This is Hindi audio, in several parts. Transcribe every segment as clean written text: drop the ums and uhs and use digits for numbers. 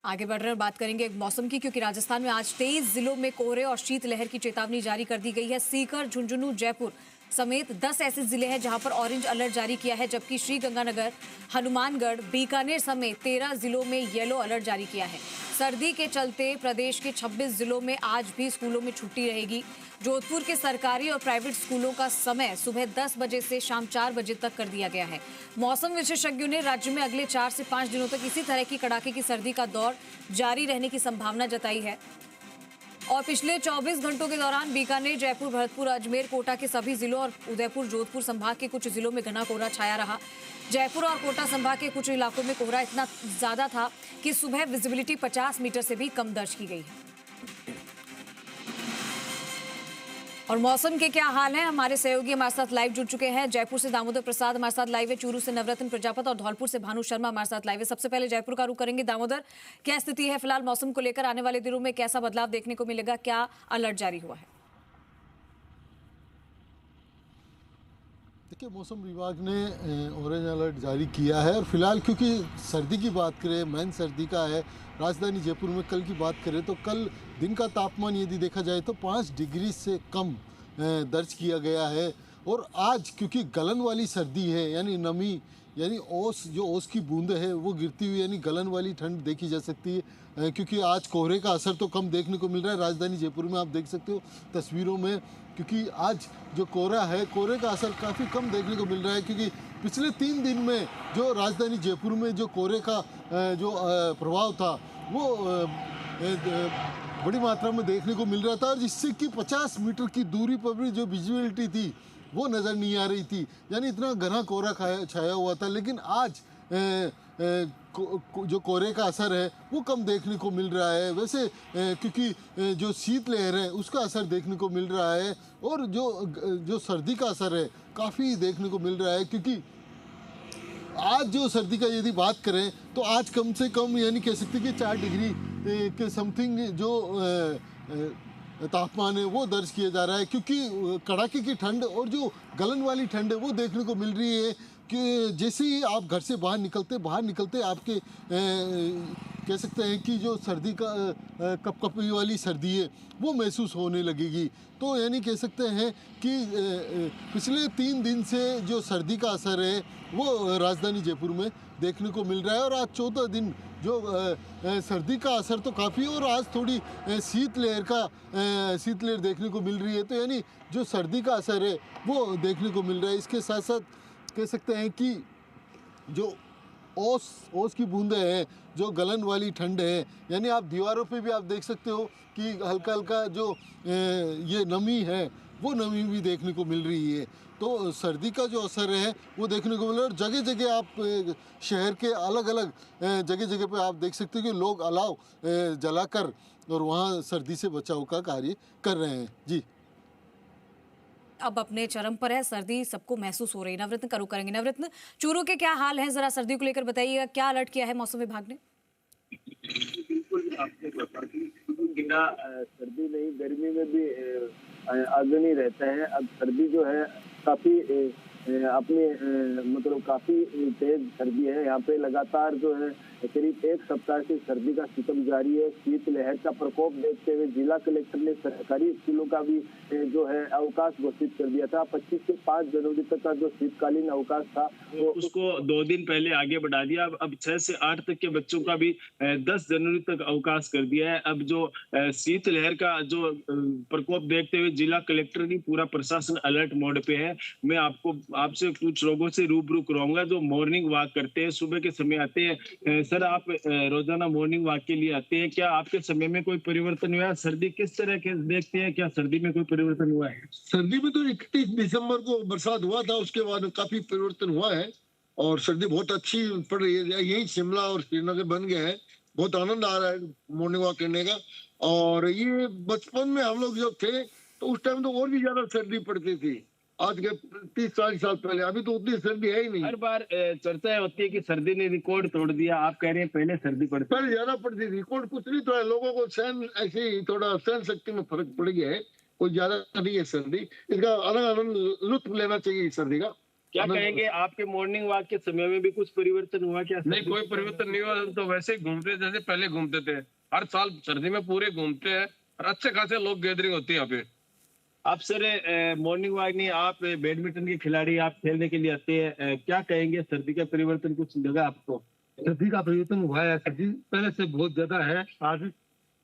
आगे बढ़ रहे हैं और बात करेंगे मौसम की, क्योंकि राजस्थान में आज 23 जिलों में कोहरे और शीतलहर की चेतावनी जारी कर दी गई है। सीकर, झुंझुनू, जयपुर समेत 10 ऐसे जिले हैं जहां पर ऑरेंज अलर्ट जारी किया है, जबकि श्रीगंगानगर, हनुमानगढ़, बीकानेर समेत 13 जिलों में येलो अलर्ट जारी किया है। सर्दी के चलते प्रदेश के 26 जिलों में आज भी स्कूलों में छुट्टी रहेगी। जोधपुर के सरकारी और प्राइवेट स्कूलों का समय सुबह 10 बजे से शाम 4 बजे तक कर दिया गया है। मौसम विशेषज्ञों ने राज्य में अगले 4 से 5 दिनों तक इसी तरह की कड़ाके की सर्दी का दौर जारी रहने की संभावना जताई है। और पिछले 24 घंटों के दौरान बीकानेर, जयपुर, भरतपुर, अजमेर, कोटा के सभी जिलों और उदयपुर, जोधपुर संभाग के कुछ जिलों में घना कोहरा छाया रहा। जयपुर और कोटा संभाग के कुछ इलाकों में कोहरा इतना ज्यादा था कि सुबह विजिबिलिटी 50 मीटर से भी कम दर्ज की गई है। और मौसम के क्या हाल है, हमारे सहयोगी हमारे साथ लाइव जुड़ चुके हैं। जयपुर से दामोदर प्रसाद हमारे साथ लाइव है, चूरू से नवरत्न प्रजापत और धौलपुर से भानु शर्मा हमारे साथ लाइव है। सबसे पहले जयपुर का रुख करेंगे। दामोदर, क्या स्थिति है फिलहाल मौसम को लेकर? आने वाले दिनों में कैसा बदलाव देखने को मिलेगा? क्या अलर्ट जारी हुआ है? देखिए, मौसम विभाग ने ऑरेंज अलर्ट जारी किया है और फिलहाल क्योंकि सर्दी की बात करें, मैन सर्दी का है। राजधानी जयपुर में कल की बात करें तो कल दिन का तापमान यदि देखा जाए तो 5 डिग्री से कम दर्ज किया गया है। और आज क्योंकि गलन वाली सर्दी है, यानी नमी, यानी ओस, जो ओस की बूंद है वो गिरती हुई, यानी गलन वाली ठंड देखी जा सकती है। क्योंकि आज कोहरे का असर तो कम देखने को मिल रहा है। राजधानी जयपुर में आप देख सकते हो तस्वीरों में, क्योंकि आज जो कोहरा है, कोहरे का असर काफ़ी कम देखने को मिल रहा है। क्योंकि पिछले 3 दिन में जो राजधानी जयपुर में जो कोहरे का जो प्रभाव था वो बड़ी मात्रा में देखने को मिल रहा था, और जिससे कि 50 मीटर की दूरी पर भी जो विजिबिलिटी थी वो नज़र नहीं आ रही थी, यानी इतना घना कोहरा छाया हुआ था। लेकिन आज जो कोहरे का असर है वो कम देखने को मिल रहा है। वैसे क्योंकि जो शीतलहर है उसका असर देखने को मिल रहा है, और जो सर्दी का असर है काफ़ी देखने को मिल रहा है। क्योंकि आज जो सर्दी का यदि बात करें तो आज कम से कम यानी कह सकते हैं कि 4 डिग्री के समथिंग जो तापमान है वो दर्ज किया जा रहा है। क्योंकि कड़ाके की ठंड और जो गलन वाली ठंड है वो देखने को मिल रही है कि जैसे ही आप घर से बाहर निकलते आपके कह सकते हैं कि जो सर्दी का कपकपी वाली सर्दी है वो महसूस होने लगेगी। तो यानी कह सकते हैं कि पिछले 3 दिन से जो सर्दी का असर है वो राजधानी जयपुर में देखने को मिल रहा है। और आज 14 दिन जो सर्दी का असर तो काफ़ी, और आज थोड़ी शीतलहर देखने को मिल रही है। तो यानी जो सर्दी का असर है वो देखने को मिल रहा है। इसके साथ साथ कह सकते हैं कि जो ओस की बूंदें हैं, जो गलन वाली ठंड है, यानी आप दीवारों पे भी आप देख सकते हो कि हल्का हल्का जो ये नमी है वो नमी भी देखने को मिल रही है। तो सर्दी का जो असर है वो देखने को मिल रहा है। और जगह जगह आप शहर के अलग अलग जगह जगह पे आप देख सकते हो कि लोग अलाव जलाकर और वहाँ सर्दी से बचाव का कार्य कर रहे हैं। जी, अब अपने चरम पर है, सर्दी सबको महसूस हो रही है। नवरत्न करो करेंगे। नवरत्न, चूरू के क्या हाल है, जरा सर्दी को लेकर बताइएगा, क्या अलर्ट किया है मौसम विभाग ने? बिल्कुल, आपको बता दूं, बिना सर्दी नहीं, गर्मी में भी अग्नि रहता है। अब सर्दी जो है काफी अपनी मतलब काफी तेज सर्दी है। यहाँ पे लगातार जो है करीब 1 सप्ताह से सर्दी का सितम जारी है। शीतलहर का प्रकोप देखते हुए जिला कलेक्टर ने सरकारी स्कूलों का भी जो है अवकाश घोषित कर दिया था। 25 से 5 जनवरी तक का जो शीतकालीन अवकाश था वो उसको 2 दिन पहले आगे बढ़ा दिया। अब 6 से 8 तक के बच्चों का भी 10 जनवरी तक अवकाश कर दिया है। अब जो शीतलहर का जो प्रकोप देखते हुए जिला कलेक्टर भी, पूरा प्रशासन अलर्ट मोड पे है। मैं आपसे कुछ लोगों से रूबरू कराऊंगा जो मॉर्निंग वॉक करते हैं, सुबह के समय आते हैं। सर, आप रोजाना मॉर्निंग वॉक के लिए आते हैं, क्या आपके समय में कोई परिवर्तन हुआ है? सर्दी किस तरह के देखते हैं, क्या सर्दी में कोई परिवर्तन हुआ है? सर्दी में तो 31 दिसंबर को बरसात हुआ था, उसके बाद काफी परिवर्तन हुआ है और सर्दी बहुत अच्छी पड़ रही है। यही शिमला और श्रीनगर बन गया है, बहुत आनंद आ रहा है मॉर्निंग वॉक करने का। और ये बचपन में हम लोग जब थे तो उस टाइम तो और भी ज्यादा सर्दी पड़ती थी, आज के 30-40 साल पहले। अभी तो उतनी सर्दी है ही नहीं। हर बार चर्चा होती है कि सर्दी ने रिकॉर्ड तोड़ दिया, आप कह रहे हैं पहले सर्दी पड़ती, पहले ज्यादा पड़ती थी। रिकॉर्ड कुछ नहीं, थोड़ा लोगों को सहन, ऐसे ही थोड़ा सहन शक्ति में फर्क पड़ गया है, कोई ज्यादा नहीं है सर्दी। इसका अलग अलग लुत्फ लेना चाहिए इस सर्दी का। क्या कहेंगे, आपके मॉर्निंग वॉक के समय में भी कुछ परिवर्तन हुआ क्या? नहीं, कोई परिवर्तन नहीं हुआ। हम तो वैसे ही घूमते जैसे पहले घूमते थे। हर साल सर्दी में पूरे घूमते हैं और अच्छे खासे लोग गैदरिंग होती है यहाँ पे। आप सर मॉर्निंग वॉक नहीं, आप बैडमिंटन के खिलाड़ी, आप खेलने के लिए आते हैं, क्या कहेंगे, सर्दी का परिवर्तन कुछ लगा आपको? सर्दी का परिवर्तन हुआ है, सर्दी पहले से बहुत ज्यादा है आज,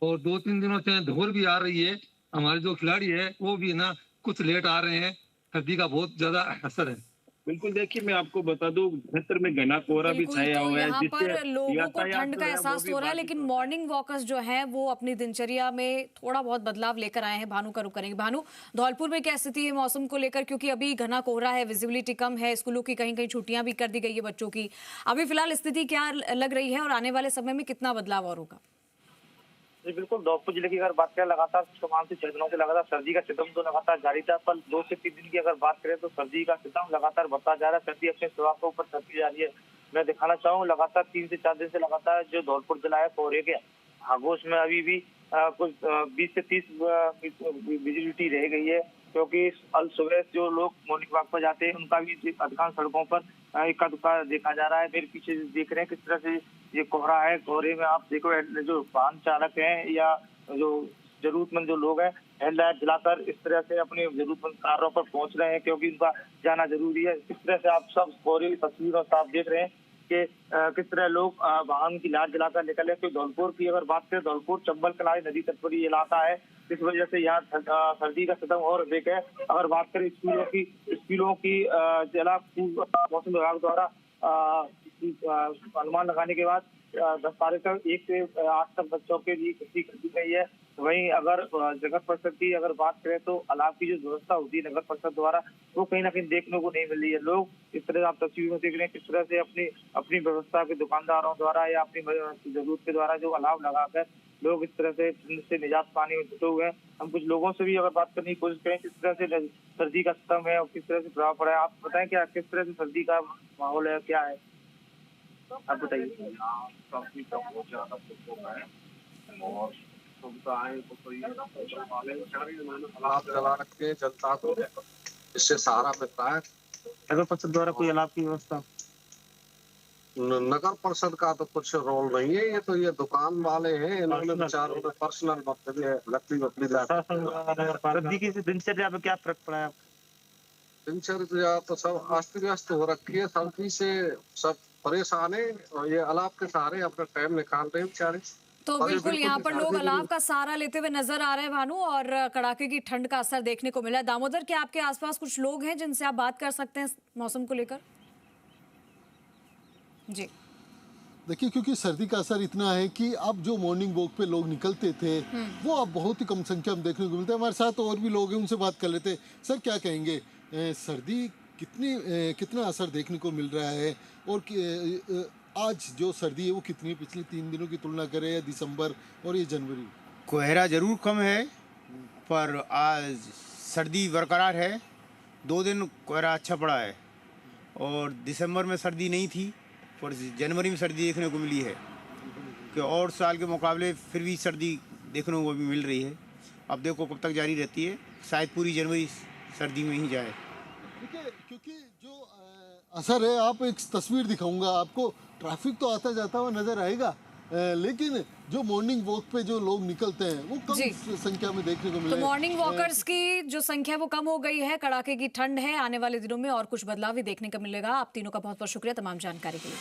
और 2-3 दिनों से धूल भी आ रही है। हमारे जो खिलाड़ी है वो भी ना कुछ लेट आ रहे हैं। सर्दी का बहुत ज्यादा असर है। बिल्कुल, देखिए मैं आपको बता दूं, क्षेत्र में घना कोहरा भी बिल्कुल, छाया तो हुआ है, यहाँ जिससे पर लोगों को यातायात ठंड जो का है वो एहसास भी हो रहा है, बाधित लेकिन हो। मॉर्निंग वॉकर्स जो हैं वो अपनी दिनचर्या में थोड़ा बहुत बदलाव लेकर आए हैं। भानु का रुख करेंगे। भानु, धौलपुर में क्या स्थिति है मौसम को लेकर, क्योंकि अभी घना कोहरा है, विजिबिलिटी कम है, स्कूलों की कहीं कहीं छुट्टियां भी कर दी गई है बच्चों की। अभी फिलहाल स्थिति क्या लग रही है और आने वाले समय में कितना बदलाव और होगा? जी बिल्कुल, धौलपुर जिले की अगर बात करें, लगातार तमाम से 6 दिनों से लगातार सर्दी का सितम तो लगातार जारी था, पर 2 से 3 दिन की अगर बात करें तो सर्दी का सितम लगातार बढ़ता जा रहा है। सर्दी अपने प्रभाव के ऊपर चलती जा रही है। मैं दिखाना चाहूँ, लगातार 3 से 4 दिन से लगातार जो धौलपुर जिला है कोहरे के आगोश में अभी भी कुछ 20 से 30 विजिबिलिटी रह गई है, क्योंकि अल सुबह जो लोग मॉर्निंग वॉक पर जाते हैं उनका भी अधिकांश सड़कों पर इक्का दुक्का देखा जा रहा है। मेरे पीछे देख रहे हैं किस तरह से ये कोहरा है। कोहरे में आप देखो, जो वाहन चालक हैं या जो जरूरतमंद जो लोग हैं, हेडलाइट जलाकर इस तरह से अपनी जरूरतमंद कार्यों पर पहुंच रहे हैं, क्योंकि उनका जाना जरूरी है। इस तरह से आप सब कोहरे की तस्वीरों से आप देख रहे हैं कि किस तरह लोग वाहन की लाइट जलाकर निकले। तो धौलपुर की अगर बात करें, धौलपुर चंबल कलाई नदी तट पर ये इलाका है, इस वजह से यहाँ सर्दी का सितम और अधिक है। अगर बात करें स्कूलों की जिला मौसम विभाग द्वारा अनुमान लगाने के बाद 10 तारीख तक 1 से 8 तक बच्चों के लिए छुट्टी कर दी गई है। वहीं अगर नगर परिषद की अगर बात करें तो अलाव की जो व्यवस्था होती है नगर परिषद द्वारा, वो कहीं ना कहीं देखने को नहीं मिल रही है। लोग इस तरह आप तस्वीरों में देख रहे हैं किस तरह से अपनी व्यवस्था के दुकानदारों द्वारा या अपनी जरूरत के द्वारा जो अलाव लगाकर लोग इस तरह से निजात पाने में जुटे हुए हैं। हम कुछ लोगों से भी अगर बात करने की कोशिश करें किस तरह से सर्दी का सितम है और किस तरह से प्रभाव पड़ा है, आप बताएं क्या किस तरह से सर्दी का माहौल है, क्या है आप बताइए। सर्दी का बहुत ज्यादा प्रकोप है और सुविधा है तो ये अलाव जला रखे जनता को, इससे सहारा मिलता है। नगर परिषद द्वारा कोई अलाव की व्यवस्था? नगर परिषद का तो कुछ रोल नहीं है, ये दुकान वाले हैं, इन्होंने बेचारों ने पर्सनल लकड़ी सर्दी की दिनचर्या में क्या फर्क पड़ा है? दिनचर्या तो सब अस्त व्यस्त हो रखी है, सर्दी से सब परेशान है और ये अलाव के सहारे अपना टाइम निकाल रहे हैं बेचारे। तो बिल्कुल यहाँ पर लोग अलाव का सहारा लेते हुए नजर आ रहे हैं भानु, और कड़ाके की ठंड का असर देखने को मिला है। दामोदर, क्या आपके आसपास कुछ लोग हैं जिनसे आप बात कर सकते हैं मौसम को लेकर? जी देखिए, क्योंकि सर्दी का असर इतना है कि अब जो मॉर्निंग वॉक पे लोग निकलते थे वो अब बहुत ही कम संख्या में देखने को मिलते हैं। हमारे साथ और भी लोग हैं, उनसे बात कर लेते हैं। सर, क्या कहेंगे, सर्दी कितना असर देखने को मिल रहा है, और आज जो सर्दी है वो कितनी है पिछले 3 दिनों की तुलना करें, या दिसंबर और ये जनवरी? कोहरा ज़रूर कम है, पर आज सर्दी बरकरार है। 2 दिन कोहरा अच्छा पड़ा है, और दिसंबर में सर्दी नहीं थी, पर जनवरी में सर्दी देखने को मिली है कि और साल के मुकाबले फिर भी सर्दी देखने को भी मिल रही है। अब देखो कब तक जारी रहती है, शायद पूरी जनवरी सर्दी में ही जाए। क्योंकि जो असर है, आप एक तस्वीर दिखाऊंगा आपको, ट्रैफिक तो आता जाता हुआ नजर आएगा, लेकिन जो मॉर्निंग वॉक पे जो लोग निकलते हैं वो कम संख्या में देखने को मिले। तो मॉर्निंग वॉकर्स की जो संख्या वो कम हो गई है, कड़ाके की ठंड है। आने वाले दिनों में और कुछ बदलाव भी देखने को मिलेगा। आप तीनों का बहुत बहुत शुक्रिया तमाम जानकारी के लिए।